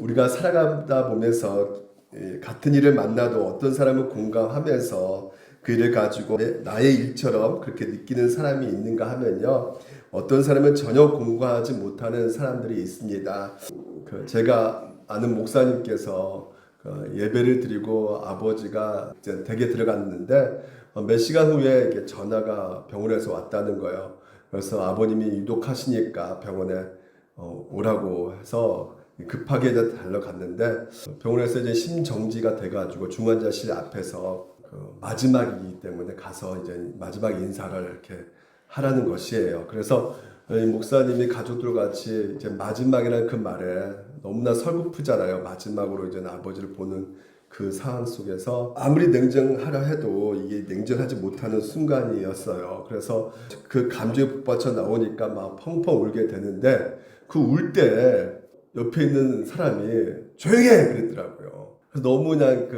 우리가 살아가다 보면서 같은 일을 만나도 어떤 사람은 공감하면서 그 일을 가지고 나의 일처럼 그렇게 느끼는 사람이 있는가 하면요, 어떤 사람은 전혀 공감하지 못하는 사람들이 있습니다. 제가 아는 목사님께서 예배를 드리고 아버지가 이제 댁에 들어갔는데 몇 시간 후에 이렇게 전화가 병원에서 왔다는 거예요. 그래서 아버님이 유독하시니까 병원에 오라고 해서 급하게 이제 달려갔는데, 병원에서 이제 심정지가 돼가지고 중환자실 앞에서 마지막이기 때문에 가서 이제 마지막 인사를 이렇게 하라는 것이에요. 그래서 이 목사님이 가족들 같이 이제 마지막이라는 그 말에 너무나 설렜잖아요. 마지막으로 이제 아버지를 보는 그 상황 속에서 아무리 냉정하려 해도 이게 냉정하지 못하는 순간이었어요. 그래서 그 감정에 북받쳐 나오니까 막 펑펑 울게 되는데, 그 울 때 옆에 있는 사람이 조용히 해 그랬더라고요. 그래서 너무 그냥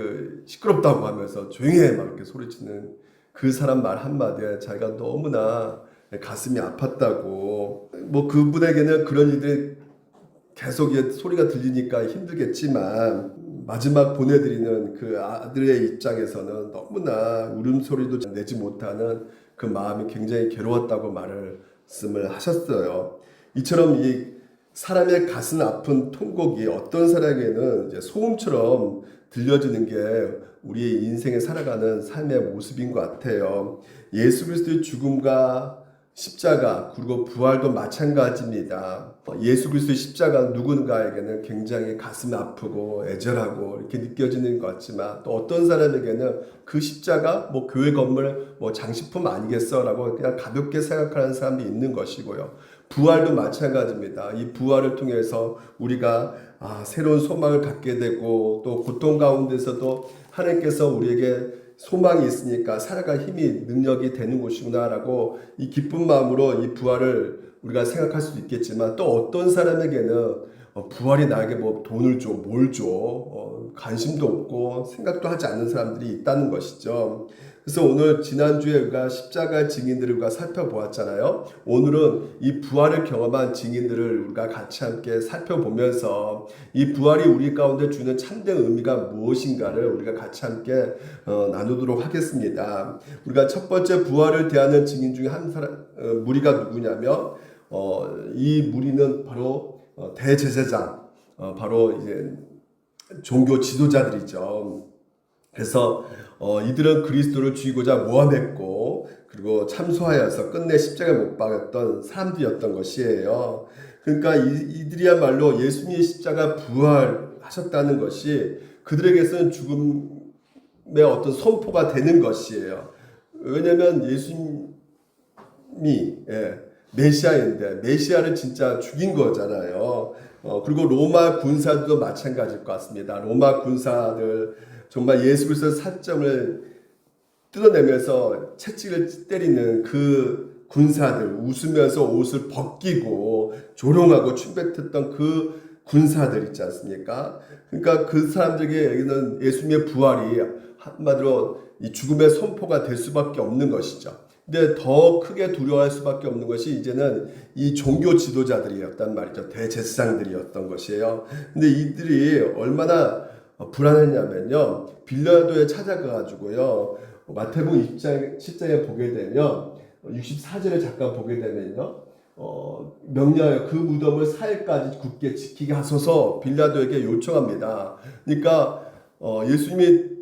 시끄럽다고 하면서 조용히 해 막 이렇게 소리치는 그 사람 말 한마디에 자기가 너무나 가슴이 아팠다고, 뭐 그분에게는 그런 일들이 계속 소리가 들리니까 힘들겠지만 마지막 보내드리는 그 아들의 입장에서는 너무나 울음소리도 내지 못하는 그 마음이 굉장히 괴로웠다고 말씀을 하셨어요. 이처럼 이 사람의 가슴 아픈 통곡이 어떤 사람에게는 이제 소음처럼 들려지는 게 우리의 인생에 살아가는 삶의 모습인 것 같아요. 예수 그리스도의 죽음과 십자가 그리고 부활도 마찬가지입니다. 예수 그리스도의 십자가 누군가에게는 굉장히 가슴 아프고 애절하고 이렇게 느껴지는 것 같지만, 또 어떤 사람에게는 그 십자가 뭐 교회 건물 뭐 장식품 아니겠어라고 그냥 가볍게 생각하는 사람이 있는 것이고요. 부활도 마찬가지입니다. 이 부활을 통해서 우리가 새로운 소망을 갖게 되고, 또 고통 가운데서도 하나님께서 우리에게 소망이 있으니까 살아갈 힘이 능력이 되는 곳이구나라고 이 기쁜 마음으로 이 부활을 우리가 생각할 수도 있겠지만, 또 어떤 사람에게는 부활이 나에게 뭐 돈을 줘, 뭘 줘, 관심도 없고 생각도 하지 않는 사람들이 있다는 것이죠. 그래서 오늘 지난주에 우리가 십자가 증인들을 우리가 살펴보았잖아요. 오늘은 이 부활을 경험한 증인들을 우리가 같이 함께 살펴보면서 이 부활이 우리 가운데 주는 참된 의미가 무엇인가를 우리가 같이 함께 나누도록 하겠습니다. 우리가 첫 번째 부활을 대하는 증인 중에 한 사람, 무리가 누구냐면 이 무리는 바로 대제사장, 바로 이제 종교 지도자들이죠. 그래서 이들은 그리스도를 죽이고자 모함했고, 그리고 참소하여서 끝내 십자가에 못 박았던 사람들이었던 것이에요. 그러니까 이들이야말로 예수님의 십자가 부활하셨다는 것이 그들에게서는 죽음의 어떤 선포가 되는 것이에요. 왜냐하면 예수님이 메시아인데 메시아를 진짜 죽인 거잖아요. 그리고 로마 군사들도 마찬가지일 것 같습니다. 로마 군사들 정말 예수 그리스도의 살점을 뜯어내면서 채찍을 때리는 그 군사들, 웃으면서 옷을 벗기고 조롱하고 충백했던 그 군사들 있지 않습니까? 그러니까 그 사람들에게는 예수님의 부활이 한마디로 이 죽음의 선포가 될 수밖에 없는 것이죠. 근데 더 크게 두려워할 수밖에 없는 것이 이제는 이 종교 지도자들이었단 말이죠. 대제사장들이었던 것이에요. 근데 이들이 얼마나 불안했냐면요, 빌라도에 찾아가가지고요, 마태복음 7장에 보게 되면 64절에 잠깐 보게 되면요, 명령하여 그 무덤을 4일까지 굳게 지키게 하소서 빌라도에게 요청합니다. 그러니까 예수님이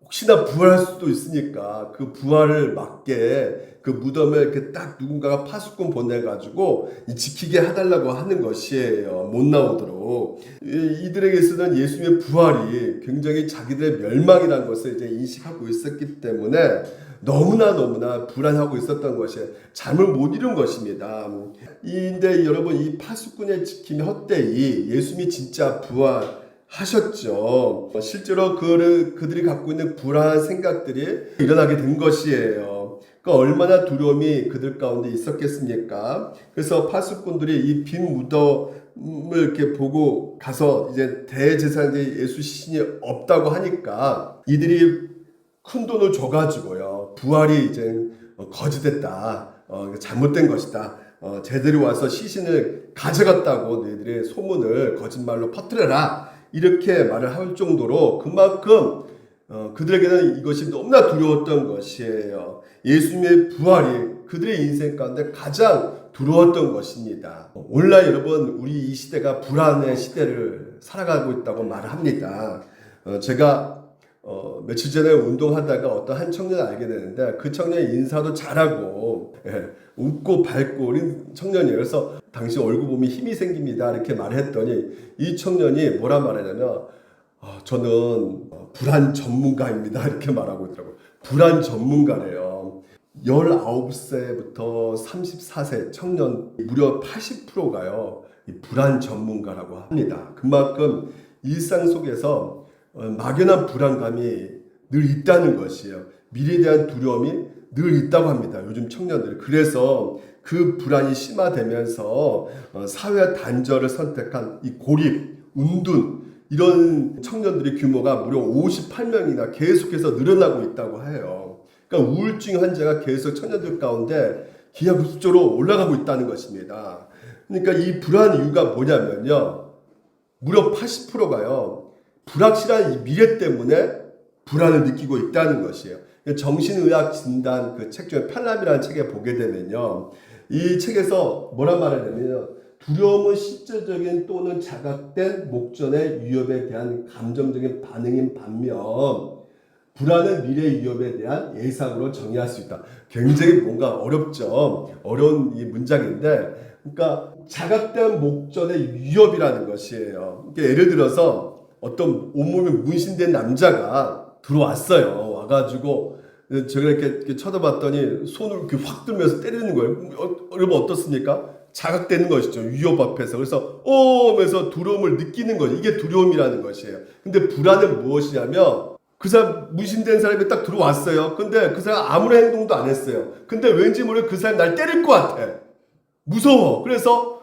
혹시나 부활할 수도 있으니까 그 부활을 막게 그 무덤을 이렇게 딱 누군가가 파수꾼 보내가지고 지키게 해달라고 하는 것이에요. 못 나오도록. 이들에게서는 예수님의 부활이 굉장히 자기들의 멸망이라는 것을 이제 인식하고 있었기 때문에 너무나 불안하고 있었던 것이에요. 잠을 못 이룬 것입니다. 근데 여러분, 이 파수꾼의 지킴이 헛되이 예수님이 진짜 부활하셨죠. 실제로 그들이 갖고 있는 불안한 생각들이 일어나게 된 것이에요. 그러니까 얼마나 두려움이 그들 가운데 있었겠습니까? 그래서 파수꾼들이 이 빈 무덤을 이렇게 보고 가서 이제 대제사장이 예수 시신이 없다고 하니까 이들이 큰 돈을 줘가지고요, 부활이 이제 거짓됐다, 잘못된 것이다, 제대로 와서 시신을 가져갔다고 너희들의 소문을 거짓말로 퍼뜨려라, 이렇게 말을 할 정도로 그만큼 그들에게는 이것이 너무나 두려웠던 것이에요. 예수님의 부활이 그들의 인생 가운데 가장 두려웠던 것입니다. 오늘날 여러분, 우리 이 시대가 불안의 시대를 살아가고 있다고 말을 합니다. 제가 며칠 전에 운동하다가 어떤 한 청년을 알게 되는데, 그 청년이 인사도 잘하고 웃고 밝고 어린 청년이에요. 그래서 당신 얼굴 보면 힘이 생깁니다 이렇게 말했더니 이 청년이 뭐라 말하냐면 저는 불안 전문가입니다 이렇게 말하고 있더라고요. 불안 전문가래요. 19세부터 34세 청년 무려 80%가요 불안 전문가라고 합니다. 그만큼 일상 속에서 막연한 불안감이 늘 있다는 것이에요. 미래에 대한 두려움이 늘 있다고 합니다. 요즘 청년들. 그래서 그 불안이 심화되면서 사회와 단절을 선택한 이 고립, 운둔 이런 청년들의 규모가 무려 58명이나 계속해서 늘어나고 있다고 해요. 그러니까 우울증 환자가 계속 청년들 가운데 기하급수적으로 올라가고 있다는 것입니다. 그러니까 이 불안 이유가 뭐냐면요. 무려 80%가요. 불확실한 이 미래 때문에 불안을 느끼고 있다는 것이에요. 정신의학 진단 그 책 중에 팔람이라는 책에 보게 되면요. 이 책에서 뭐라 말하냐면요. 두려움은 실질적인 또는 자각된 목전의 위협에 대한 감정적인 반응인 반면 불안은 미래 위협에 대한 예상으로 정의할 수 있다. 굉장히 뭔가 어렵죠. 어려운 이 문장인데, 그러니까 자각된 목전의 위협이라는 것이에요. 그러니까 예를 들어서 어떤 온몸에 문신된 남자가 들어왔어요. 와가지고 제가 이렇게 쳐다봤더니 손을 이렇게 확 들면서 때리는 거예요. 여러분 어떻습니까? 자각되는 것이죠. 위협 앞에서. 그래서 하면서 두려움을 느끼는 거죠. 이게 두려움이라는 것이에요. 근데 불안은 무엇이냐면 그 사람 문신된 사람이 딱 들어왔어요. 근데 그 사람 아무런 행동도 안 했어요. 근데 왠지 모르게 그 사람이 날 때릴 것 같아. 무서워. 그래서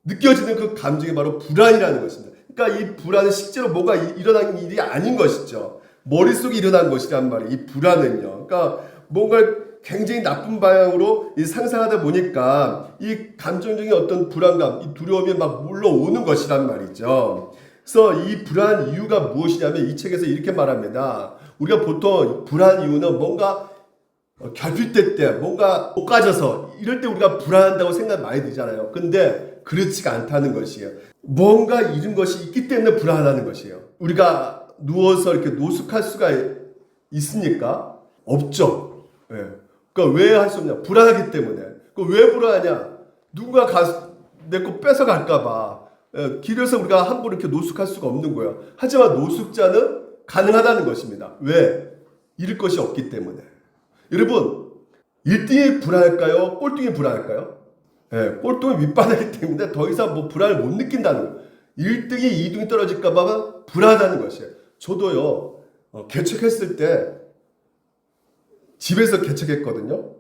느껴지는 그 감정이 바로 불안이라는 것입니다. 그러니까 이 불안은 실제로 뭐가 일어난 일이 아닌 것이죠. 머릿속에 일어난 것이란 말이에요. 이 불안은요. 그러니까 뭔가 굉장히 나쁜 방향으로 상상하다 보니까 이 감정적인 어떤 불안감, 이 두려움이 막 물러오는 것이란 말이죠. 그래서 이 불안 이유가 무엇이냐면 이 책에서 이렇게 말합니다. 우리가 보통 불안 이유는 뭔가 결핍될 때, 뭔가 못 가져서 이럴 때 우리가 불안한다고 생각 많이 들잖아요. 근데 그렇지가 않다는 것이에요. 뭔가 잃은 것이 있기 때문에 불안하다는 것이에요. 우리가 누워서 이렇게 노숙할 수가 있습니까? 없죠. 예. 그러니까 왜 할 수 없냐? 불안하기 때문에. 왜 불안하냐? 누군가 내 거 뺏어 갈까봐. 예. 길에서 우리가 함부로 이렇게 노숙할 수가 없는 거예요. 하지만 노숙자는 가능하다는 것입니다. 왜? 잃을 것이 없기 때문에. 여러분, 1등이 불안할까요? 꼴등이 불안할까요? 예. 꼴등이 밑바닥이기 때문에 더 이상 뭐 불안을 못 느낀다는 거예요. 1등이 2등이 떨어질까봐 불안하다는 것이에요. 저도요, 개척했을 때 집에서 개척했거든요.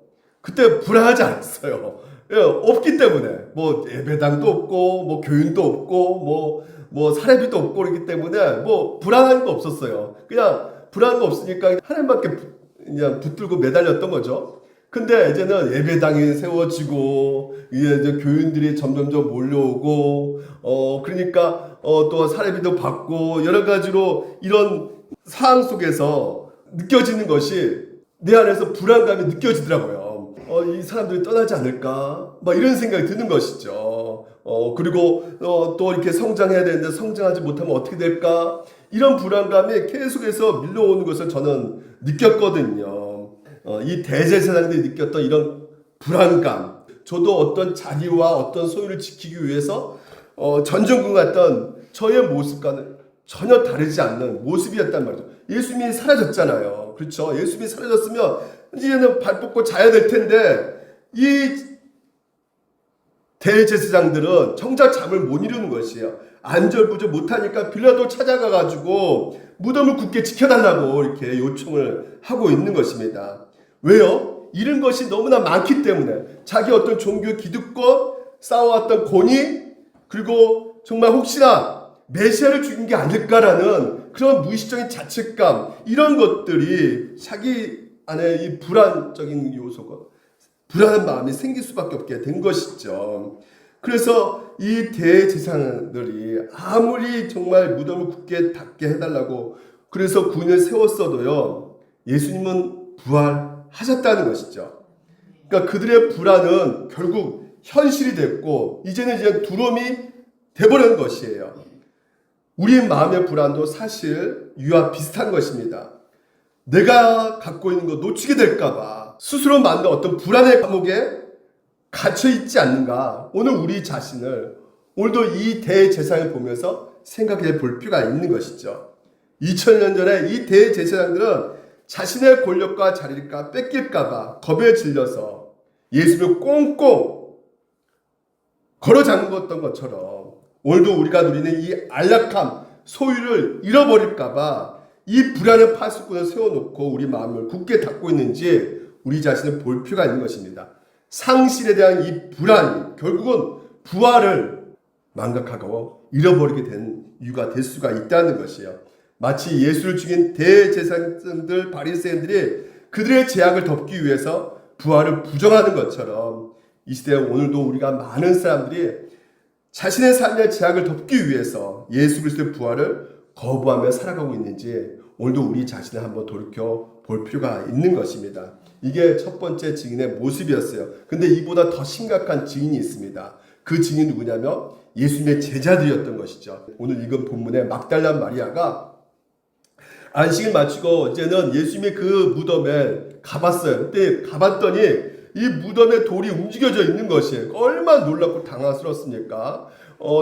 그때 불안하지 않았어요. 예, 없기 때문에 뭐 예배당도 없고 뭐 교인도 없고 뭐 사례비도 없고 그렇기 때문에 뭐 불안한 거 없었어요. 그냥 불안한 거 없으니까 하나님밖에 그냥 붙들고 매달렸던 거죠. 근데 이제는 예배당이 세워지고 이제 교인들이 점점점 몰려오고 그러니까 또 사례비도 받고 여러 가지로 이런 상황 속에서 느껴지는 것이 내 안에서 불안감이 느껴지더라고요. 이 사람들이 떠나지 않을까? 막 이런 생각이 드는 것이죠. 그리고 또 이렇게 성장해야 되는데 성장하지 못하면 어떻게 될까? 이런 불안감이 계속해서 밀려오는 것을 저는 느꼈거든요. 이 대제사장들이 느꼈던 이런 불안감. 저도 어떤 자리와 어떤 소유를 지키기 위해서 전쟁군 같던 저의 모습과는 전혀 다르지 않는 모습이었단 말이죠. 예수님이 사라졌잖아요. 그렇죠? 예수님이 사라졌으면 이제는 발 뻗고 자야 될 텐데 이 대제사장들은 정작 잠을 못 이루는 것이에요. 안절부절 못하니까 빌라도 찾아가가지고 무덤을 굳게 지켜달라고 이렇게 요청을 하고 있는 것입니다. 왜요? 잃은 것이 너무나 많기 때문에 자기 어떤 종교 기득권, 쌓아왔던 권위, 그리고 정말 혹시나 메시아를 죽인 게 아닐까라는 그런 무의식적인 자책감, 이런 것들이 자기 안에 이 불안적인 요소가 불안한 마음이 생길 수밖에 없게 된 것이죠. 그래서 이 대제사장들이 아무리 정말 무덤을 굳게 닫게 해달라고 그래서 군을 세웠어도요, 예수님은 부활하셨다는 것이죠. 그러니까 그들의 불안은 결국 현실이 됐고 이제는 이제 두려움이 돼버린 것이에요. 우리 마음의 불안도 사실 이와 비슷한 것입니다. 내가 갖고 있는 거 놓치게 될까봐 스스로 만든 어떤 불안의 감옥에 갇혀 있지 않는가. 오늘 우리 자신을 오늘도 이 대제사장을 보면서 생각해 볼 필요가 있는 것이죠. 2000년 전에 이 대제사장들은 자신의 권력과 자리를 뺏길까봐 겁에 질려서 예수를 꽁꽁 걸어 잠궜던 것처럼 오늘도 우리가 누리는 이 안락함, 소유를 잃어버릴까봐 이 불안의 파수꾼을 세워놓고 우리 마음을 굳게 닫고 있는지 우리 자신을 볼 필요가 있는 것입니다. 상실에 대한 이 불안이 결국은 부활을 망각하고 잃어버리게 된 이유가 될 수가 있다는 것이에요. 마치 예수를 죽인 대제사장들 바리새인들이 그들의 죄악을 덮기 위해서 부활을 부정하는 것처럼 이 시대에 오늘도 우리가 많은 사람들이 자신의 삶의 죄악을 덮기 위해서 예수 그리스도의 부활을 거부하며 살아가고 있는지 오늘도 우리 자신을 한번 돌이켜 볼 필요가 있는 것입니다. 이게 첫 번째 증인의 모습이었어요. 근데 이보다 더 심각한 증인이 있습니다. 그 증인이 누구냐면 예수님의 제자들이었던 것이죠. 오늘 읽은 본문의 막달라 마리아가 안식을 마치고 이제는 예수님의 그 무덤에 가봤어요. 그때 가봤더니 이 무덤에 돌이 움직여져 있는 것이에요. 얼마나 놀랍고 당황스럽습니까?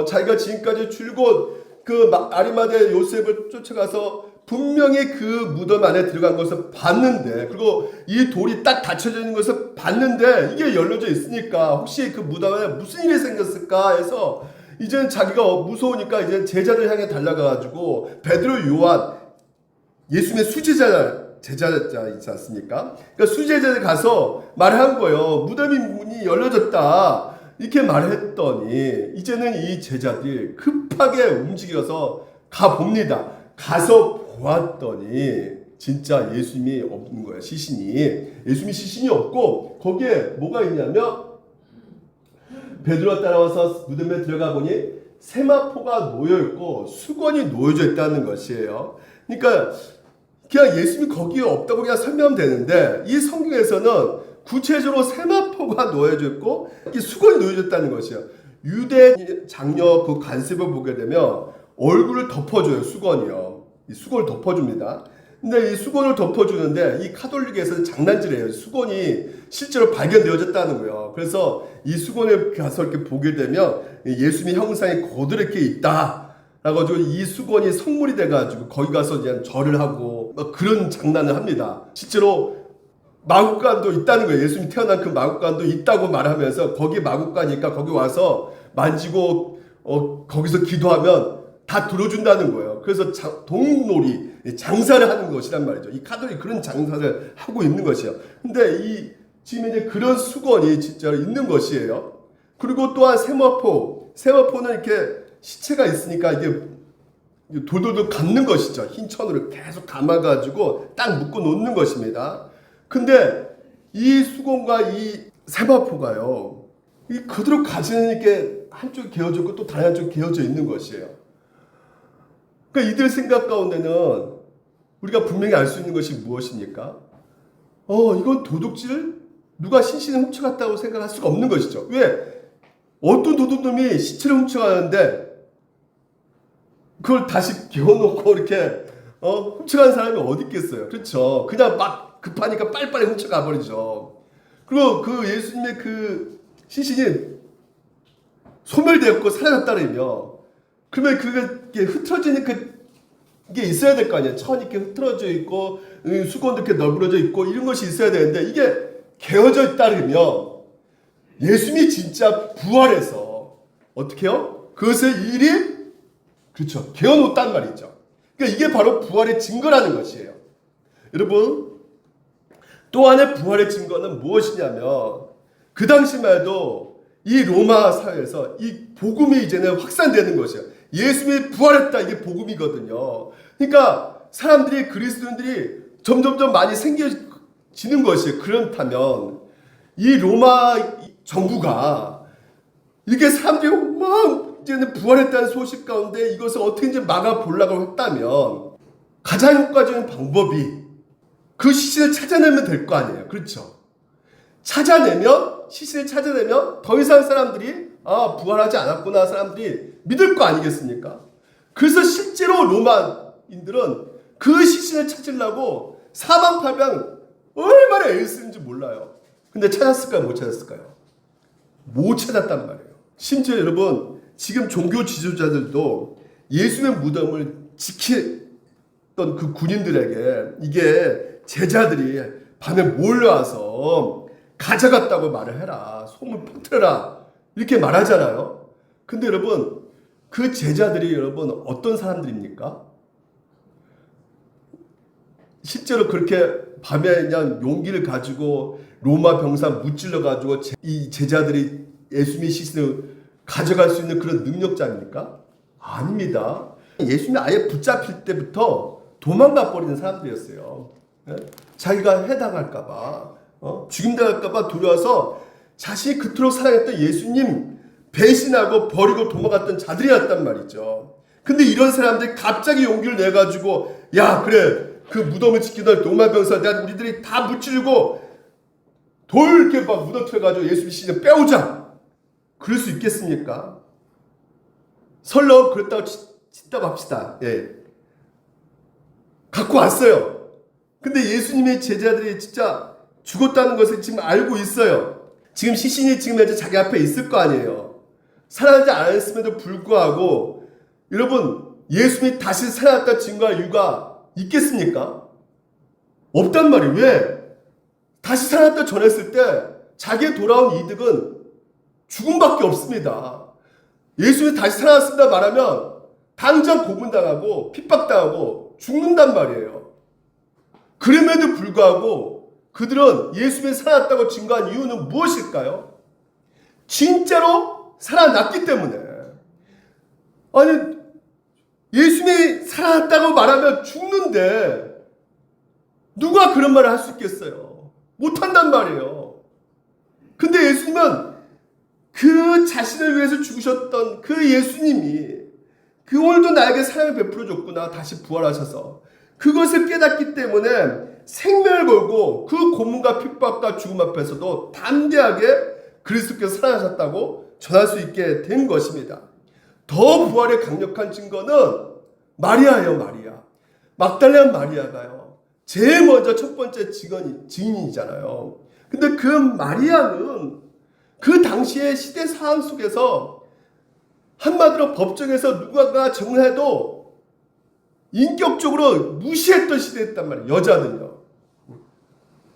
자기가 지금까지 줄곧 그 아리마대 요셉을 쫓아가서 분명히 그 무덤 안에 들어간 것을 봤는데, 그리고 이 돌이 딱 닫혀져 있는 것을 봤는데 이게 열려져 있으니까 혹시 그 무덤 안에 무슨 일이 생겼을까 해서 이제는 자기가 무서우니까 이제 제자들 향해 달려가가지고 베드로, 요한, 예수님의 제자자 있지 않습니까? 그러니까 수제자들 가서 말한 거예요. 무덤이 문이 열려졌다. 이렇게 말했더니 이제는 이 제자들이 급하게 움직여서 가봅니다. 가서 보았더니 진짜 예수님이 없는 거예요. 예수님이 시신이 없고 거기에 뭐가 있냐면 베드로가 따라와서 무덤에 들어가 보니 세마포가 놓여있고 수건이 놓여져 있다는 것이에요. 그러니까 그냥 예수님이 거기에 없다고 그냥 설명하면 되는데 이 성경에서는 구체적으로 세마포가 놓여져 있고 수건이 놓여져 있다는 것이에요. 유대 장녀 그 관습을 보게 되면 얼굴을 덮어줘요. 수건이요. 이 수건을 덮어줍니다. 근데 이 수건을 덮어주는데 이 카톨릭에서는 장난질해요. 수건이 실제로 발견되어졌다는 거예요. 그래서 이 수건을 가서 이렇게 보게 되면 예수님의 형상이 그대로 이렇게 있다. 그래가지고 이 수건이 성물이 돼가지고 거기 가서 그냥 절을 하고 그런 장난을 합니다. 실제로 마국간도 있다는 거예요. 예수님이 태어난 그 마국간도 있다고 말하면서 거기 마국간이니까 거기 와서 만지고 거기서 기도하면 다 들어준다는 거예요. 그래서 동놀이 장사를 하는 것이란 말이죠. 이 카톨릭 그런 장사를 하고 있는 것이에요. 근데 지금 이제 그런 수건이 진짜로 있는 것이에요. 그리고 또한 세마포는 이렇게 시체가 있으니까 이게 돌돌돌 감는 것이죠. 흰 천으로 계속 감아가지고 딱 묶어 놓는 것입니다. 근데 이 수건과 이 세마포가요, 그대로 가지는 게 한쪽 개어져 있고 또 다른 한쪽 개어져 있는 것이에요. 그러니까 이들 생각 가운데는 우리가 분명히 알 수 있는 것이 무엇입니까? 이건 도둑질? 누가 신신을 훔쳐갔다고 생각할 수가 없는 것이죠. 왜? 어떤 도둑놈이 시체를 훔쳐가는데 그걸 다시 개어놓고 이렇게 훔쳐간 사람이 어디 있겠어요? 그렇죠. 그냥 막 급하니까 빨리빨리 훔쳐가 버리죠. 그리고 그 예수님의 그 시신이 소멸되었고 사라졌다며 그러면 그게 흐트러지는 그게 있어야 될 거 아니에요. 천이 이렇게 흐트러져 있고 수건도 이렇게 널브러져 있고 이런 것이 있어야 되는데 이게 개어져 있다면 예수님이 진짜 부활해서 어떻게 해요? 그것의 일이 그렇죠. 개어놓았단 말이죠. 그러니까 이게 바로 부활의 증거라는 것이에요. 여러분, 또 하나의 부활의 증거는 무엇이냐면 그 당시만 해도 이 로마 사회에서 이 복음이 이제는 확산되는 것이에요. 예수님이 부활했다, 이게 복음이거든요. 그러니까 사람들이, 그리스도인들이 점점점 많이 생겨지는 것이에요. 그렇다면 이 로마 정부가 이게 사람들이 막 이제는 부활했다는 소식 가운데 이것을 어떻게 이제 막아보려고 했다면 가장 효과적인 방법이 그 시신을 찾아내면 될 거 아니에요. 그렇죠? 시신을 찾아내면 더 이상 사람들이 부활하지 않았구나 사람들이 믿을 거 아니겠습니까? 그래서 실제로 로마인들은 그 시신을 찾으려고 사방팔방 얼마나 애를 쓰는지 몰라요. 근데 찾았을까요? 못 찾았을까요? 못 찾았단 말이에요. 심지어 여러분 지금 종교 지도자들도 예수의 무덤을 지키던 그 군인들에게 이게 제자들이 밤에 몰려와서 가져갔다고 말을 해라. 소문 퍼뜨려라. 이렇게 말하잖아요. 근데 여러분 그 제자들이 여러분 어떤 사람들입니까? 실제로 그렇게 밤에 그냥 용기를 가지고 로마 병사 무찔러 가지고 이 제자들이 예수님의 시신을 가져갈 수 있는 그런 능력자입니까? 아닙니다. 예수님이 아예 붙잡힐 때부터 도망가 버리는 사람들이었어요. 자기가 해당할까봐 죽임당할까봐 두려워서 자신이 그토록 사랑했던 예수님 배신하고 버리고 도망갔던 자들이었단 말이죠. 근데 이런 사람들이 갑자기 용기를 내가지고 야 그래 그 무덤을 지키던 로마 병사 내가 우리들이 다 무찌르고 돌 이렇게 막 무너뜨려가지고 예수님 시신을 빼오자. 그럴 수 있겠습니까? 설령 그랬다고 친다고 합시다. 예. 갖고 왔어요. 근데 예수님의 제자들이 진짜 죽었다는 것을 지금 알고 있어요. 지금 시신이 지금 현재 자기 앞에 있을 거 아니에요. 살아나지 않았음에도 불구하고 여러분 예수님이 다시 살아났다는 증거할 이유가 있겠습니까? 없단 말이에요. 왜? 다시 살아났다 전했을 때 자기의 돌아온 이득은 죽음밖에 없습니다. 예수님이 다시 살아났습니다 말하면 당장 고문당하고 핍박당하고 죽는단 말이에요. 그럼에도 불구하고 그들은 예수님이 살아났다고 증거한 이유는 무엇일까요? 진짜로 살아났기 때문에. 아니 예수님이 살아났다고 말하면 죽는데 누가 그런 말을 할 수 있겠어요? 못한단 말이에요. 근데 예수님은 그 자신을 위해서 죽으셨던 그 예수님이 그 오늘도 나에게 사랑을 베풀어 줬구나 다시 부활하셔서 그것을 깨닫기 때문에 생명을 걸고 그 고문과 핍박과 죽음 앞에서도 담대하게 그리스도께서 살아나셨다고 전할 수 있게 된 것입니다. 더 부활의 강력한 증거는 마리아예요. 마리아. 막달라 마리아가요. 제일 먼저 첫 번째 증인이잖아요. 근데 그 마리아는 그 당시의 시대 상황 속에서 한마디로 법정에서 누군가가 정해도 인격적으로 무시했던 시대였단 말이에요. 여자는요.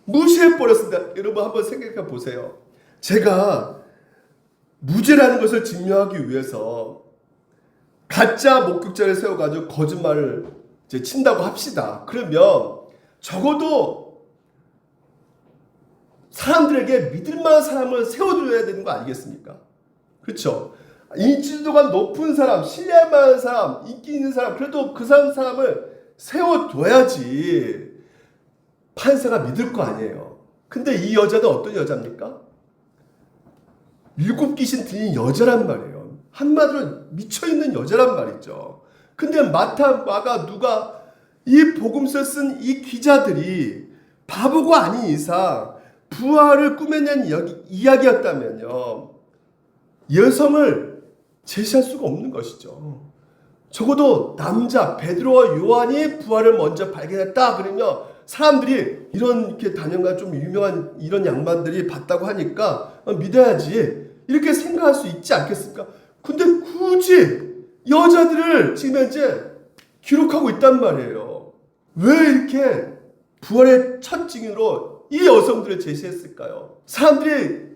무시해버렸습니다. 여러분 한번 생각해 보세요. 제가 무죄라는 것을 증명하기 위해서 가짜 목격자를 세워가지고 거짓말을 이제 친다고 합시다. 그러면 적어도 사람들에게 믿을 만한 사람을 세워줘야 되는 거 아니겠습니까? 그렇죠? 인지도가 높은 사람, 신뢰할 만한 사람, 인기 있는 사람, 그래도 그 사람을 세워둬야지 판사가 믿을 거 아니에요. 근데 이 여자는 어떤 여자입니까? 7 귀신 들린 여자란 말이에요. 한마디로 미쳐있는 여자란 말이죠. 근데 마타, 마가, 누가 이 복음서 쓴 이 기자들이 바보가 아닌 이상 부활을 꾸며낸 이야기였다면요. 여성을 제시할 수가 없는 것이죠. 적어도 남자 베드로와 요한이 부활을 먼저 발견했다 그러면 사람들이 이런 이렇게 단연간 좀 유명한 이런 양반들이 봤다고 하니까 믿어야지 이렇게 생각할 수 있지 않겠습니까? 근데 굳이 여자들을 지금 현재 기록하고 있단 말이에요. 왜 이렇게 부활의 첫 증인으로 이 여성들을 제시했을까요? 사람들이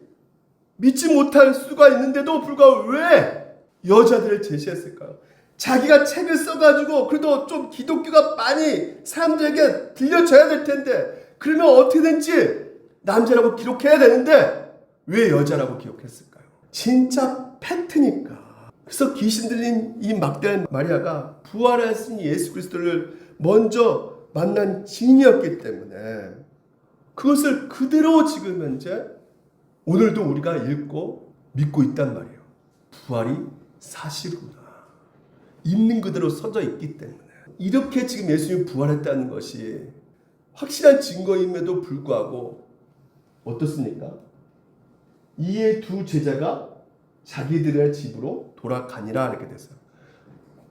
믿지 못할 수가 있는데도 불구하고 왜 여자들을 제시했을까요? 자기가 책을 써가지고 그래도 좀 기독교가 많이 사람들에게 들려줘야 될 텐데 그러면 어떻게든지 남자라고 기록해야 되는데 왜 여자라고 기록했을까요? 진짜 팩트니까. 그래서 귀신 들린 이 막달라 마리아가 부활하신 예수 그리스도를 먼저 만난 증인이었기 때문에 그것을 그대로 지금 현재 오늘도 우리가 읽고 믿고 있단 말이에요. 부활이 사실이구나. 있는 그대로 써져 있기 때문에. 이렇게 지금 예수님이 부활했다는 것이 확실한 증거임에도 불구하고 어떻습니까? 이에 두 제자가 자기들의 집으로 돌아가니라 이렇게 됐어요.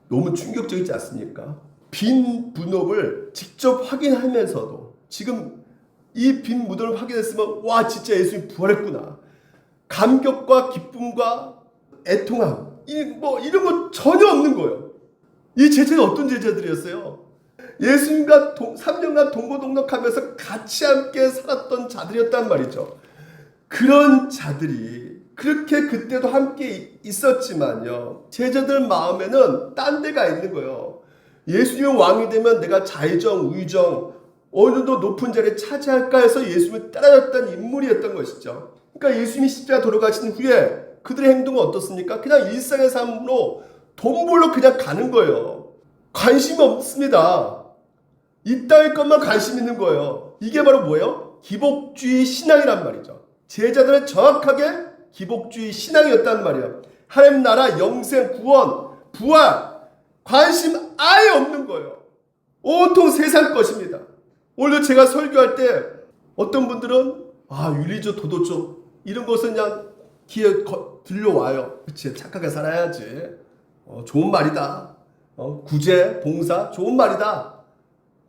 너무 충격적이지 않습니까? 빈 분업을 직접 확인하면서도 지금 이 빈 무덤을 확인했으면 와 진짜 예수님이 부활했구나. 감격과 기쁨과 애통함 이런 거 전혀 없는 거예요. 이 제자는 어떤 제자들이었어요? 예수님과 3년간 동고동락하면서 같이 함께 살았던 자들이었단 말이죠. 그런 자들이 그렇게 그때도 함께 있었지만요. 제자들 마음에는 딴 데가 있는 거예요. 예수님이 왕이 되면 내가 자의정, 우의정 어느 정도 높은 자리에 차지할까 해서 예수님을 따라갔던 인물이었던 것이죠. 그러니까 예수님이 십자가 돌아가신 후에 그들의 행동은 어떻습니까? 그냥 일상의 삶으로 돈 벌러 그냥 가는 거예요. 관심이 없습니다. 이 땅의 것만 관심 있는 거예요. 이게 바로 뭐예요? 기복주의 신앙이란 말이죠. 제자들은 정확하게 기복주의 신앙이었단 말이에요. 하나님 나라, 영생, 구원, 부활 관심 아예 없는 거예요. 온통 세상 것입니다. 오늘 제가 설교할 때 어떤 분들은 윤리적, 도덕적 이런 것은 그냥 귀에 들려와요. 그치, 착하게 살아야지. 좋은 말이다. 구제, 봉사 좋은 말이다.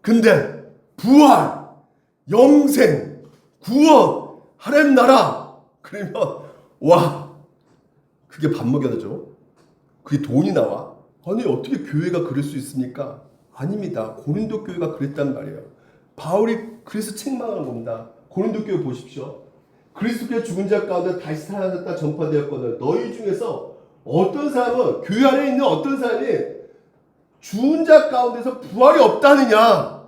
근데 부활, 영생, 구원, 하나님 나라 그러면 와 그게 밥 먹여야죠. 그게 돈이 나와. 아니 어떻게 교회가 그럴 수 있습니까? 아닙니다. 고린도 교회가 그랬단 말이에요. 바울이 그래서 책망하는 겁니다. 고린도 교회 보십시오. 그리스도께서 죽은 자 가운데 다시 살아났다 전파되었거든. 너희 중에서 어떤 사람은 교회 안에 있는 어떤 사람이 죽은 자 가운데서 부활이 없다느냐.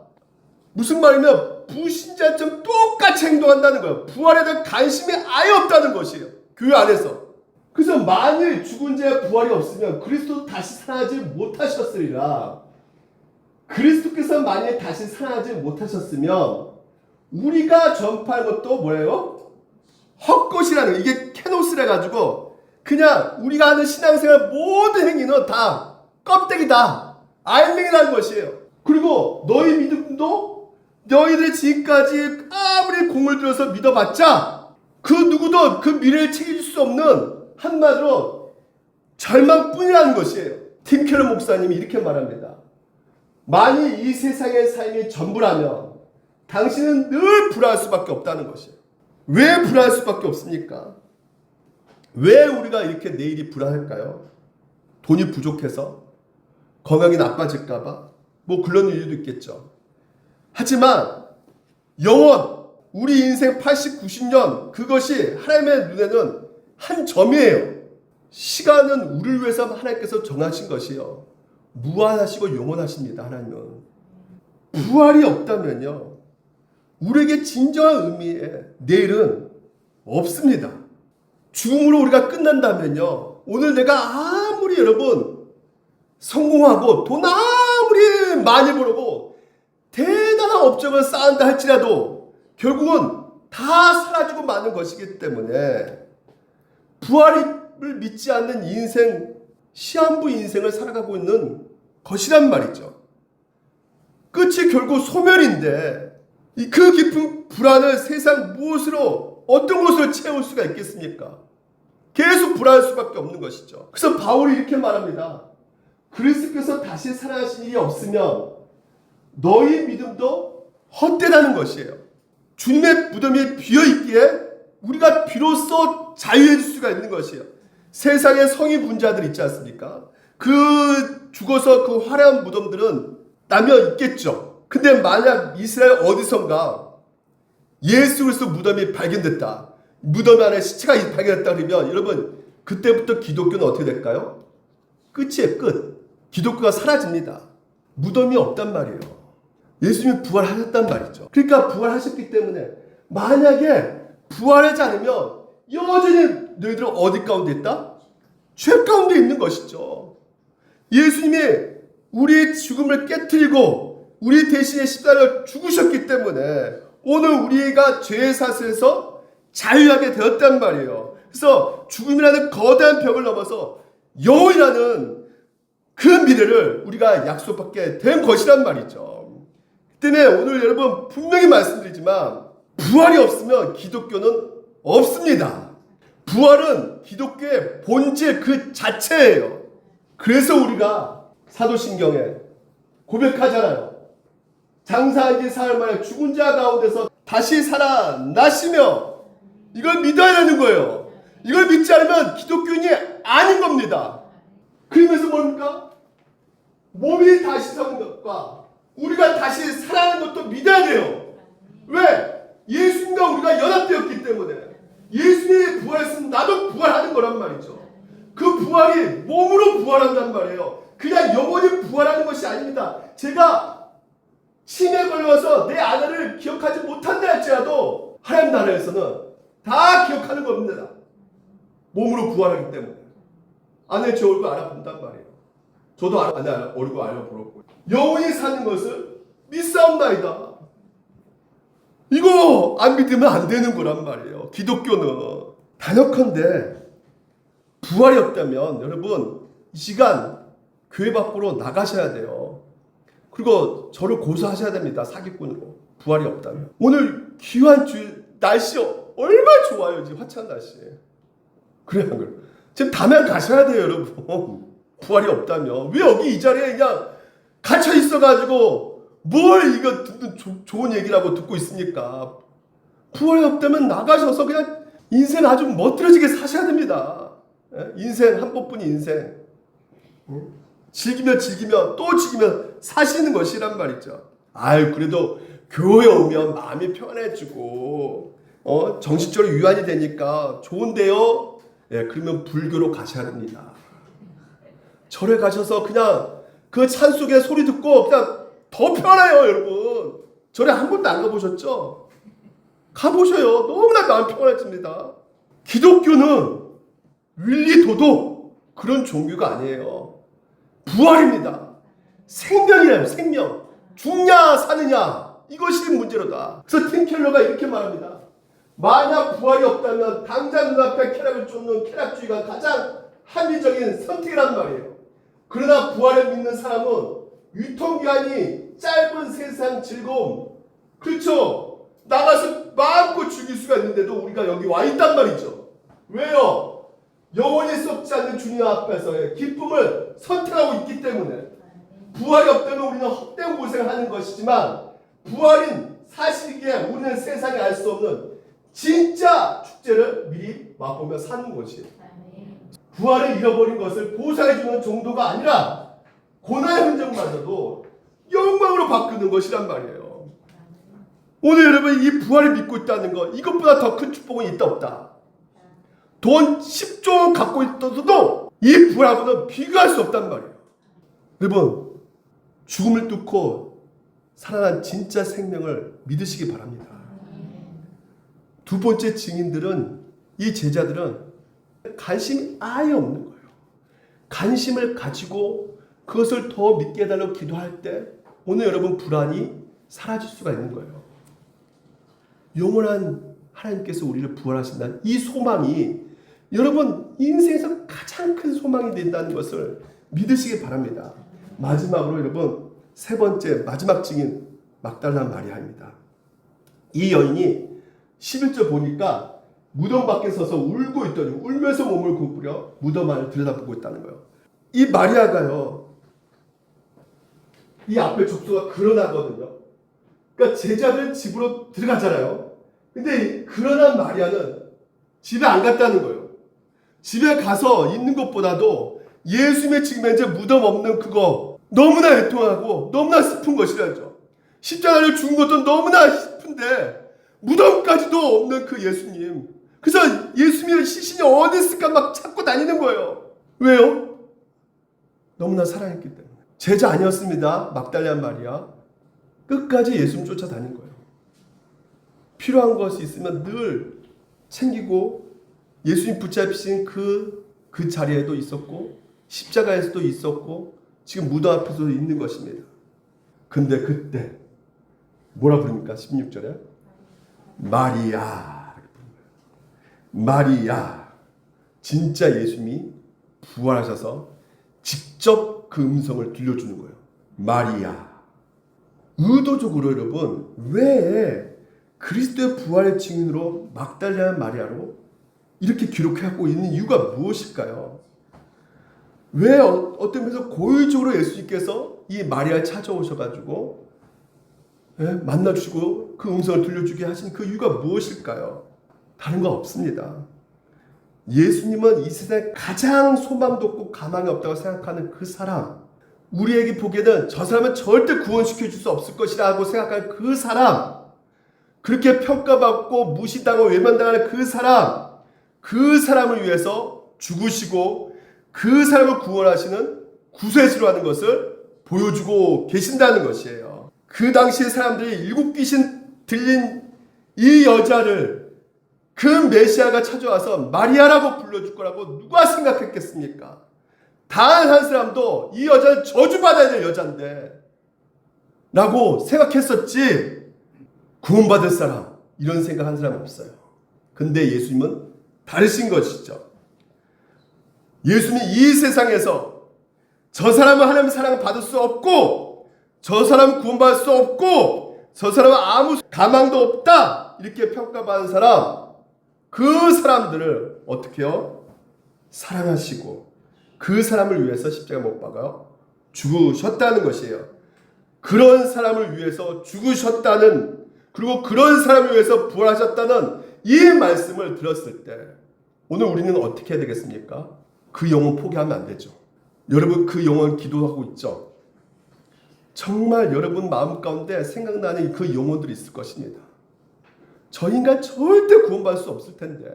무슨 말이냐면 부신자처럼 똑같이 행동한다는 거예요. 부활에 대한 관심이 아예 없다는 것이에요. 교회 안에서. 그래서 만일 죽은 자의 부활이 없으면 그리스도도 다시 살아나지 못하셨으리라. 그리스도께서 만일 다시 살아나지 못하셨으면 우리가 전파한 것도 뭐예요? 헛것이라는 이게 케노스라 가지고 그냥 우리가 하는 신앙생활 모든 행위는 다 껍데기다. 알맹이라는 것이에요. 그리고 너희 믿음도 너희들 지금까지 아무리 공을 들여서 믿어봤자 그 누구도 그 미래를 책임질 수 없는 한마디로 절망뿐이라는 것이에요. 팀 켈러 목사님이 이렇게 말합니다. 만일 이 세상의 삶이 전부라면 당신은 늘 불안할 수밖에 없다는 것이에요. 왜 불안할 수밖에 없습니까? 왜 우리가 이렇게 내일이 불안할까요? 돈이 부족해서? 건강이 나빠질까봐? 그런 이유도 있겠죠. 하지만 영원, 우리 인생 80, 90년 그것이 하나님의 눈에는 한 점이에요. 시간은 우리를 위해서 하나님께서 정하신 것이요. 무한하시고 영원하십니다. 하나님은. 부활이 없다면요. 우리에게 진정한 의미의 내일은 없습니다. 죽음으로 우리가 끝난다면요. 오늘 내가 아무리 여러분 성공하고 돈 아무리 많이 벌고 대단한 업적을 쌓은다 할지라도 결국은 다 사라지고 마는 것이기 때문에 부활을 믿지 않는 인생, 시한부 인생을 살아가고 있는 것이란 말이죠. 끝이 결국 소멸인데 그 깊은 불안을 세상 무엇으로 어떤 것으로 채울 수가 있겠습니까? 계속 불안할 수밖에 없는 것이죠. 그래서 바울이 이렇게 말합니다. 그리스도께서 다시 살아나신 일이 없으면 너희 믿음도 헛되다는 것이에요. 주님의 무덤이 비어있기에 우리가 비로소 자유해질 수가 있는 것이에요. 세상에 성이 분자들 있지 않습니까? 그 죽어서 그 화려한 무덤들은 남아 있겠죠. 근데 만약 이스라엘 어디선가 예수 그리스도 무덤이 발견됐다. 무덤 안에 시체가 발견됐다 그러면 여러분 그때부터 기독교는 어떻게 될까요? 끝이에요. 끝. 기독교가 사라집니다. 무덤이 없단 말이에요. 예수님이 부활하셨단 말이죠. 그러니까 부활하셨기 때문에 만약에 부활하지 않으면 여전히 너희들은 어디 가운데 있다? 죄 가운데 있는 것이죠. 예수님이 우리의 죽음을 깨트리고 우리 대신에 십자가를 죽으셨기 때문에 오늘 우리가 죄의 사슬에서 자유하게 되었단 말이에요. 그래서 죽음이라는 거대한 벽을 넘어서 영원이라는 그 미래를 우리가 약속받게 된 것이란 말이죠. 때문에 오늘 여러분 분명히 말씀드리지만 부활이 없으면 기독교는 없습니다. 부활은 기독교의 본질 그 자체예요. 그래서 우리가 사도신경에 고백하잖아요. 장사한 지 사흘 만에 죽은 자 가운데서 다시 살아나시며, 이걸 믿어야 되는 거예요. 이걸 믿지 않으면 기독교인이 아닌 겁니다. 그러면서 뭡니까? 몸이 다시 선 것과 우리가 다시 살아나는 것도 믿어야 돼요. 왜? 예수님과 우리가 연합되었기 때문에. 예수님이 부활했으면 나도 부활하는 거란 말이죠. 그 부활이 몸으로 부활한단 말이에요. 그냥 영원히 부활하는 것이 아닙니다. 제가 치매에 걸려서 내 아내를 기억하지 못한다 할지라도 하나님 나라에서는 다 기억하는 겁니다. 몸으로 부활하기 때문에. 아내 제 얼굴 알아본단 말이에요. 저도 아내 얼굴 알아보고 영원히 사는 것을 믿사옵나이다. 이거 안 믿으면 안 되는 거란 말이에요. 기독교는. 단역한데 부활이 없다면 여러분 이 시간 교회 밖으로 나가셔야 돼요. 그리고 저를 고소하셔야 됩니다. 사기꾼으로. 부활이 없다면. 오늘 귀한 날씨 얼마나 좋아요. 지금 화창한 날씨에. 그래 안 그래? 지금 담양 가셔야 돼요, 여러분. 부활이 없다면. 왜 여기 이 자리에 그냥 갇혀 있어가지고 뭘 이거 좋은 얘기라고 듣고 있습니까? 부활이 없다면 나가셔서 그냥 인생 아주 멋들어지게 사셔야 됩니다. 인생 한 번뿐인 인생. 즐기며 또 즐기며 사시는 것이란 말이죠. 아유, 그래도 교회 오면 마음이 편해지고 정신적으로 유한이 되니까 좋은데요. 예, 그러면 불교로 가셔야 됩니다. 절에 가셔서 그냥 그 찬송의 소리 듣고 그냥 더 편해요, 여러분. 절에 한 번도 안 가보셨죠? 가보셔요. 너무나 마음 편해집니다. 기독교는 윌리도도 그런 종교가 아니에요. 부활입니다. 생명이에요, 생명. 죽냐 사느냐 이것이 문제로다. 그래서 팀 켈러가 이렇게 말합니다. 만약 부활이 없다면 당장 눈앞에 쾌락을 쫓는 쾌락주의가 가장 합리적인 선택이란 말이에요. 그러나 부활을 믿는 사람은 유통기한이 짧은 세상 즐거움, 그렇죠? 나가서 마음껏 죽일 수가 있는데도 우리가 여기 와 있단 말이죠. 왜요? 영원히 썩지 않는 주님 앞에서의 기쁨을 선택하고 있기 때문에. 부활이 없다면 우리는 헛된 고생을 하는 것이지만 부활인 사실이기에 우리는 세상에 알 수 없는 진짜 축제를 미리 맛보며 사는 것이에요. 부활을 잃어버린 것을 보상해주는 정도가 아니라 고난의 흔적마저도 영광으로 바꾸는 것이란 말이에요. 오늘 여러분 이 부활을 믿고 있다는 것, 이것보다 더 큰 축복은 있다 없다. 돈 10조 갖고 있어도 이 부활하고는 비교할 수 없단 말이에요. 여러분 죽음을 뚫고 살아난 진짜 생명을 믿으시기 바랍니다. 두 번째 증인들은, 이 제자들은 관심이 아예 없는 거예요. 관심을 가지고 그것을 더 믿게 해달라고 기도할 때 오늘 여러분 불안이 사라질 수가 있는 거예요. 영원한 하나님께서 우리를 부활하신다는 이 소망이 여러분 인생에서 가장 큰 소망이 된다는 것을 믿으시기 바랍니다. 마지막으로 여러분 세 번째 마지막 증인 막달라 마리아입니다. 이 여인이 11절 보니까 무덤 밖에 서서 울고 있더니 울면서 몸을 구부려 무덤 안을 들여다보고 있다는 거예요. 이 마리아가요, 이 앞에 족소가 그러나거든요. 그러니까 제자들은 집으로 들어가잖아요. 근데 그러나 마리아는 집에 안 갔다는 거예요. 집에 가서 있는 것보다도 예수님의 지금 현재 무덤 없는 그거 너무나 애통하고 너무나 슬픈 것이라죠. 십자가를 죽은 것도 너무나 슬픈데 무덤까지도 없는 그 예수님. 그래서 예수님의 시신이 어디 있을까 막 찾고 다니는 거예요. 왜요? 너무나 사랑했기 때문에. 제자 아니었습니다. 막달라 마리아. 끝까지 예수님 쫓아다닌 거예요. 필요한 것이 있으면 늘 챙기고 예수님 붙잡히신 그 자리에도 있었고 십자가에서도 있었고 지금 무덤 앞에서도 있는 것입니다. 근데 그때 뭐라 부릅니까? 16절에 마리아. 마리아. 진짜 예수님이 부활하셔서 직접 그 음성을 들려주는 거예요. 마리아. 의도적으로 여러분, 왜 그리스도의 부활의 증인으로 막달리나 마리아로 이렇게 기록하고 있는 이유가 무엇일까요? 왜 어떤 면에서 고의적으로 예수님께서 이 마리아를 찾아오셔가지고 만나주시고 그 음성을 들려주게 하신 그 이유가 무엇일까요? 다른 거 없습니다. 예수님은 이 세상에 가장 소망도 없고 가망이 없다고 생각하는 그 사람, 우리에게 보기에는 저 사람은 절대 구원시켜 줄 수 없을 것이라고 생각하는 그 사람, 그렇게 평가받고 무시당하고 외면당하는 그 사람을 위해서 죽으시고 그 사람을 구원하시는 구세주로 하는 것을 보여주고 계신다는 것이에요. 그 당시의 사람들이 일곱 귀신 들린 이 여자를 그 메시아가 찾아와서 마리아라고 불러줄 거라고 누가 생각했겠습니까? 단 한 사람도 이 여자는 저주받아야 될 여잔데 라고 생각했었지, 구원받을 사람 이런 생각한 사람 없어요. 근데 예수님은 다르신 것이죠. 예수님이 이 세상에서 저 사람은 하나님의 사랑을 받을 수 없고 저 사람은 구원받을 수 없고 저 사람은 아무 가망도 없다 이렇게 평가받은 사람, 그 사람들을 어떻게 해요? 사랑하시고 그 사람을 위해서 십자가 못 박아 죽으셨다는 것이에요. 그런 사람을 위해서 죽으셨다는, 그리고 그런 사람을 위해서 부활하셨다는 이 말씀을 들었을 때 오늘 우리는 어떻게 해야 되겠습니까? 그 영혼 포기하면 안 되죠. 여러분, 그 영혼 기도하고 있죠? 정말 여러분 마음 가운데 생각나는 그 영혼들이 있을 것입니다. 저 인간 절대 구원받을 수 없을 텐데,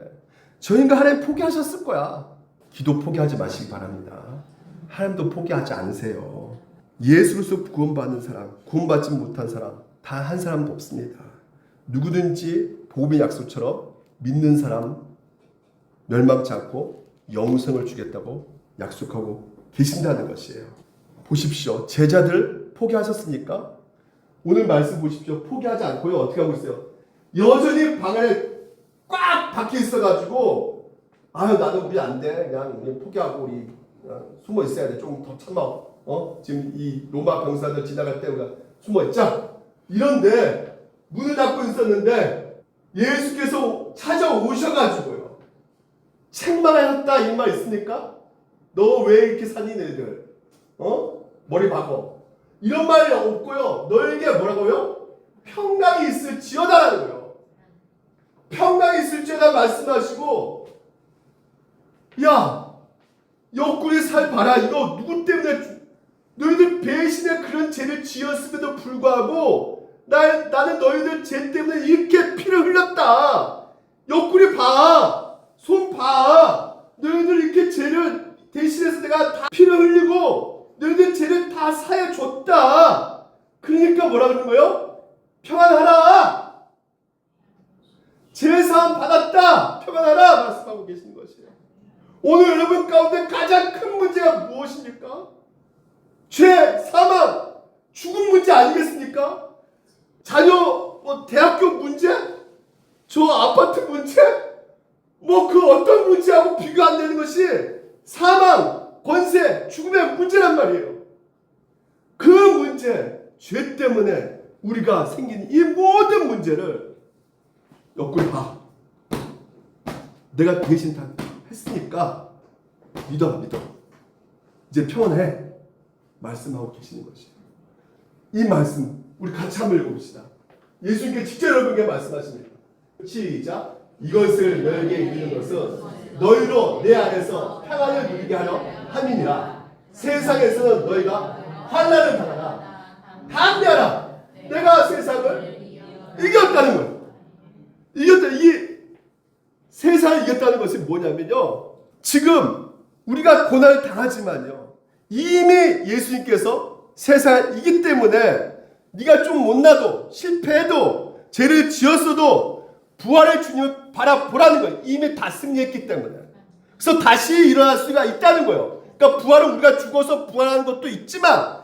저 인간 하나님 포기하셨을 거야. 기도 포기하지 마시기 바랍니다. 하나님도 포기하지 않으세요. 예수로서 구원받는 사람, 구원받지 못한 사람 단 한 사람도 없습니다. 누구든지 복음의 약속처럼 믿는 사람 멸망치 않고 영생을 주겠다고 약속하고 계신다는 것이에요. 보십시오. 제자들 포기하셨습니까? 오늘 말씀 보십시오. 포기하지 않고요. 어떻게 하고 있어요? 여전히 방 안에 꽉 박혀 있어가지고, 아유 나는 우리 안 돼. 그냥 포기하고 우리 숨어 있어야 돼. 조금 더 참아. 지금 이 로마 병사들 지나갈 때 우리가 숨어 있자. 이런데 문을 닫고 있었는데 예수께서 찾아오셔가지고요. 책망하셨다 이 말 있습니까? 너 왜 이렇게 사니 너희들? 머리 박어. 이런 말이 없고요. 너에게 뭐라고요? 평강이 있을지어다라는 거예요. 평강이 있을지어다 말씀하시고, 야 옆구리 살 봐라. 이거 누구 때문에 너희들 배신의 그런 죄를 지었음에도 불구하고 나는 너희들 죄 때문에 이렇게 피를 흘렸다. 옆구리 봐. 손 봐. 너희들 이렇게 죄를 대신해서 내가 다 피를 흘리고 너희들 죄를 다 사해 줬다. 그러니까 뭐라 그러는 거예요? 평안하라. 죄사함 받았다. 평안하라 말씀하고 계시는 것이에요. 오늘 여러분 가운데 가장 큰 문제가 무엇입니까? 죄, 사망, 죽음 문제 아니겠습니까? 자녀 대학교 문제? 저 아파트 문제? 그 어떤 문제하고 비교 안 되는 것이 사망, 권세, 죽음의 문제란 말이에요. 그 문제, 죄 때문에 우리가 생긴 이 모든 문제를 옆구리 봐. 내가 대신 다 했으니까 믿어. 이제 평안해. 말씀하고 계시는 것이에요. 이 말씀 우리 같이 한번 읽어봅시다. 예수님께 직접 여러분에게 말씀하십니다. 시작. 이것을 너에게 이르는 것은 너희로 내 안에서 평안을 누리게 하려 함이니라. 세상에서는 너희가 환난을 당하라. 담대하라. 내가 세상을 이겼다는 거예요. 이 세상을 이겼다는 것이 뭐냐면요, 지금 우리가 고난을 당하지만요, 이미 예수님께서 세상을 이기 때문에 네가 좀 못나도 실패해도 죄를 지었어도 부활의 주님을 바라보라는 거예요. 이미 다 승리했기 때문에. 그래서 다시 일어날 수가 있다는 거예요. 그러니까 부활은 우리가 죽어서 부활하는 것도 있지만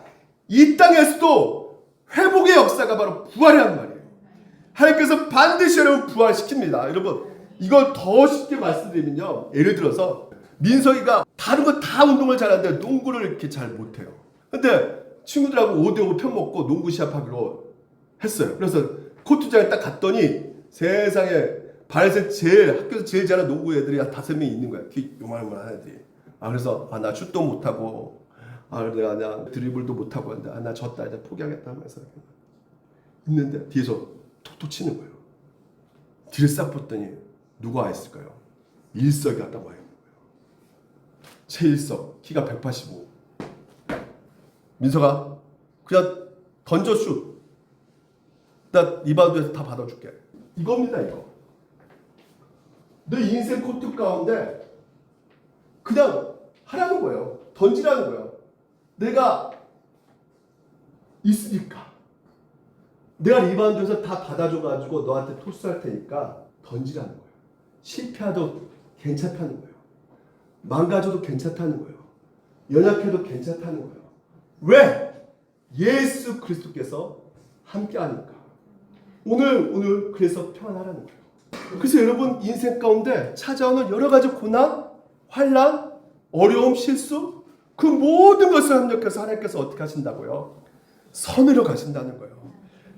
이 땅에서도 회복의 역사가 바로 부활이란 말이에요. 하나님께서 반드시 여러분 부활시킵니다. 여러분 이걸 더 쉽게 말씀드리면요, 예를 들어서 민석이가 다른 거 다 운동을 잘하는데 농구를 이렇게 잘 못해요. 근데 친구들하고 5대5 편먹고 농구 시합하기로 했어요. 그래서 코트장에 딱 갔더니 세상에 반에서 학교에서 제일 잘하는 농구 애들이 한 5명 있는 거야. 요만한 애들이. 그래서 나 슛도 못하고 내가 그냥 드리블도 못하고 하는데 나 졌다 이제 포기하겠다 하면서 있는데 뒤에서 톡톡 치는 거예요. 뒤를 싹 봤더니 누가 와 있을까요? 일석이 딱 와 있는 거예요. 최일석 키가 185. 민석아 그냥 던져 슛. 나 리바운드에서 다 받아줄게. 이겁니다 이거. 내 인생 코트 가운데 그냥 하라는 거예요. 던지라는 거예요. 내가 있으니까. 내가 리바운드에서 다 받아줘가지고 너한테 토스할 테니까 던지라는 거예요. 실패해도 괜찮다는 거예요. 망가져도 괜찮다는 거예요. 연약해도 괜찮다는 거예요. 왜? 예수 그리스도께서 함께하니까. 오늘 그래서 평안하라는 거예요. 그래서 여러분 인생 가운데 찾아오는 여러 가지 고난, 환난, 어려움, 실수 그 모든 것을 합력해서 하나님께서 어떻게 하신다고요? 선으로 가신다는 거예요.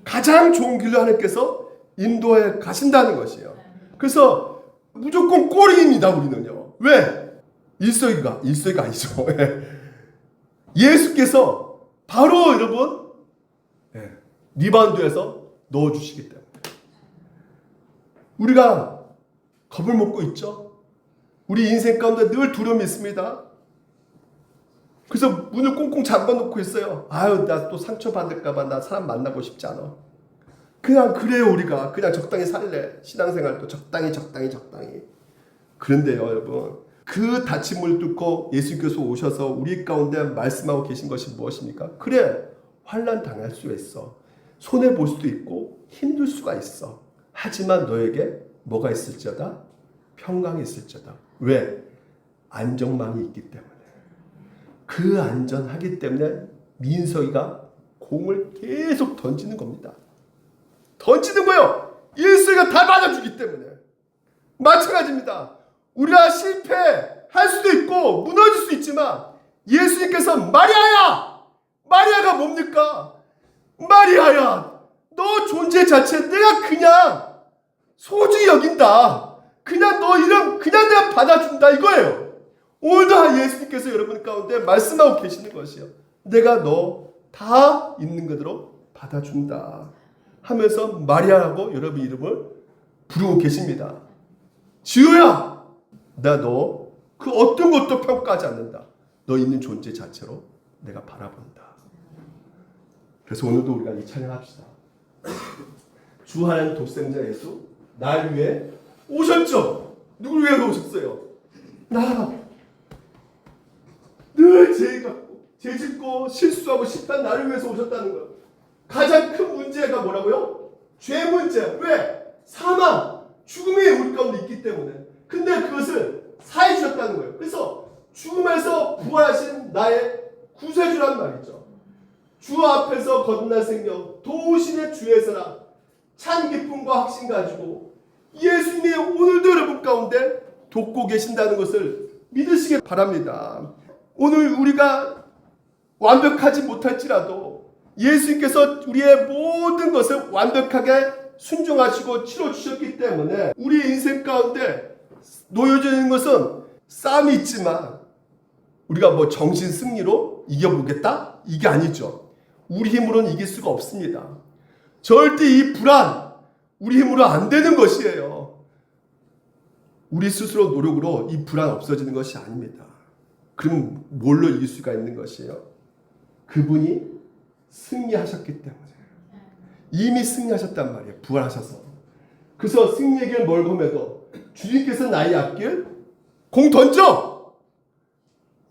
가장 좋은 길로 하나님께서 인도해 가신다는 것이에요. 그래서 무조건 골입니다 우리는요. 왜? 일석이가 아니죠. 예수께서 바로 여러분 리바운드에서 넣어주시기 때문에 우리가 겁을 먹고 있죠. 우리 인생 가운데 늘 두려움이 있습니다. 그래서 문을 꽁꽁 잠궈놓고 있어요. 나 또 상처받을까봐 나 사람 만나고 싶지 않아. 그냥 그래요. 우리가 그냥 적당히 살래. 신앙생활도 적당히. 그런데요 여러분 그 다침을 뚫고 예수께서 오셔서 우리 가운데 말씀하고 계신 것이 무엇입니까? 그래 환난 당할 수 있어. 손해볼 수도 있고 힘들 수가 있어. 하지만 너에게 뭐가 있을지어다? 평강이 있을지어다. 왜? 안정망이 있기 때문에. 그 안전하기 때문에 민석이가 공을 계속 던지는 겁니다. 던지는 거예요. 일석이가 다 받아주기 때문에. 마찬가지입니다. 우리가 실패할 수도 있고 무너질 수 있지만 예수님께서 마리아가 뭡니까? 마리아야 너 존재 자체 내가 그냥 소중히 여긴다. 그냥 너 이름 그냥 내가 받아준다 이거예요. 오늘도 예수님께서 여러분 가운데 말씀하고 계시는 것이요. 내가 너 다 있는 그대로 받아준다 하면서 마리아라고 여러분 이름을 부르고 계십니다. 지효야 나 너 그 어떤 것도 평가하지 않는다. 너 있는 존재 자체로 내가 바라본다. 그래서 오늘도 우리가 이 찬양합시다. 주 하나님 독생자 예수 날 위해 오셨죠. 누굴 위해 오셨어요? 나 늘 죄 짓고 실수하고 실패한 나를 위해서 오셨다는 거예요. 가장 큰 문제가 뭐라고요? 죄 문제. 왜? 사망, 죽음이 우리 가운데 있기 때문에. 근데 그것을 사해 주셨다는 거예요. 그래서 죽음에서 부활하신 나의 구세주란 말이죠. 주 앞에서 거듭난 생명, 도우시는 주에서나 찬 기쁨과 확신 가지고 예수님이 오늘도 여러분 가운데 돕고 계신다는 것을 믿으시기 바랍니다. 오늘 우리가 완벽하지 못할지라도 예수님께서 우리의 모든 것을 완벽하게 순종하시고 치러주셨기 때문에 우리 인생 가운데 놓여져 있는 것은 싸움이 있지만 우리가 뭐 정신 승리로 이겨보겠다? 이게 아니죠. 우리 힘으로는 이길 수가 없습니다. 절대 이 불안 우리 힘으로 안 되는 것이에요. 우리 스스로 노력으로 이 불안 없어지는 것이 아닙니다. 그럼 뭘로 이길 수가 있는 것이에요? 그분이 승리하셨기 때문에. 이미 승리하셨단 말이에요. 부활하셔서. 그래서 승리의 길 멀고매도 주님께서 나의 앞길 공 던져!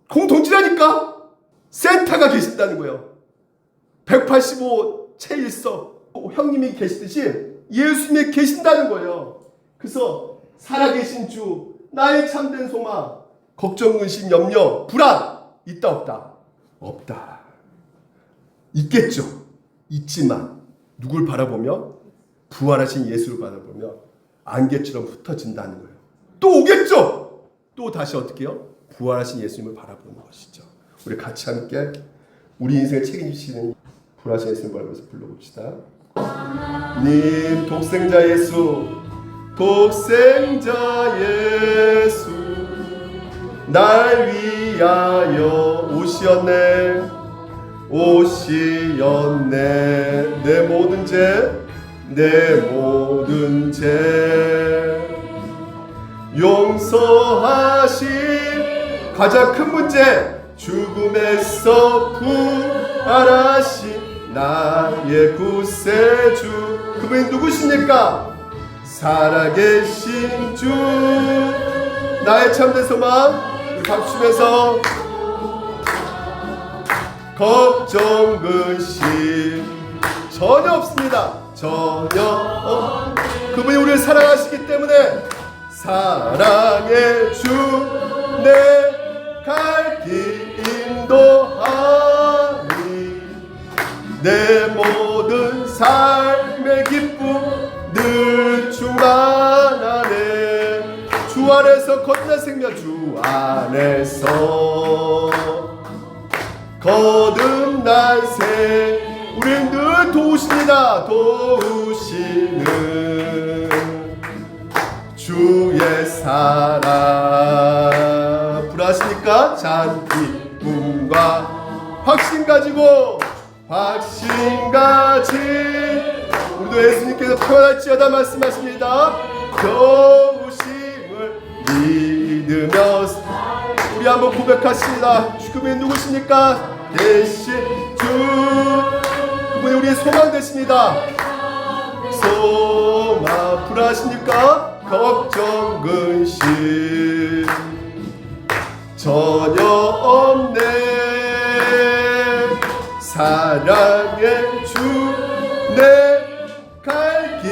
공 던지라니까! 센터가 계신다는 거예요. 185 최일석 형님이 계시듯이 예수님이 계신다는 거예요. 그래서 살아계신 주 나의 참된 소망 걱정, 의심, 염려, 불안 있다 없다? 없다. 있겠죠. 있지만 누굴 바라보며? 부활하신 예수를 바라보며 안개처럼 흩어진다는 거예요. 또 오겠죠. 또 다시 어떻게 해요? 부활하신 예수님을 바라보는 것이죠. 우리 같이 함께 우리 인생을 책임지시는 부활하신 예수님을 바라보면서 불러봅시다. 님 독생자 예수, 독생자 예수, 날 위하여 오시었네, 오시었네. 내 모든 죄, 내 모든 죄 용서하신 가장 큰 문제, 죽음에서 부활하신 나의 구세주, 그분이 누구십니까? 살아계신 주, 나의 참된 소망. 우리 박수면서 걱정 근심 전혀 없습니다. 전혀 그분이 우리를 사랑하시기 때문에 사랑의 주 내 갈 길 인도하니 내 모든 삶의 기쁨 늘 주만 안에, 주 안에서 거듭난 생명, 주 안에서 거듭난 생, 우리는 늘 도우십니다. 도우시는 주의 사랑 불하시니까 잔기쁨과 확신 가지고, 확신 가진 우리도 예수님께서 평안할지어다 말씀하십니다. 도우심을 믿으며 우리 한번 고백하십니다. 그분이 누구십니까? 계신 주, 그분이 우리의 소망 되십니다. 소망 불하십니까? 걱정 근심 전혀 없네. 사랑의 주 내 갈 길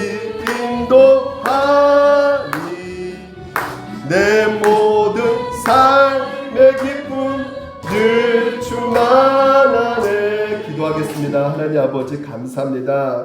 인도하니 내 모든 삶의 기쁨 늘 주만 안에. 기도하겠습니다. 하나님 아버지 감사합니다.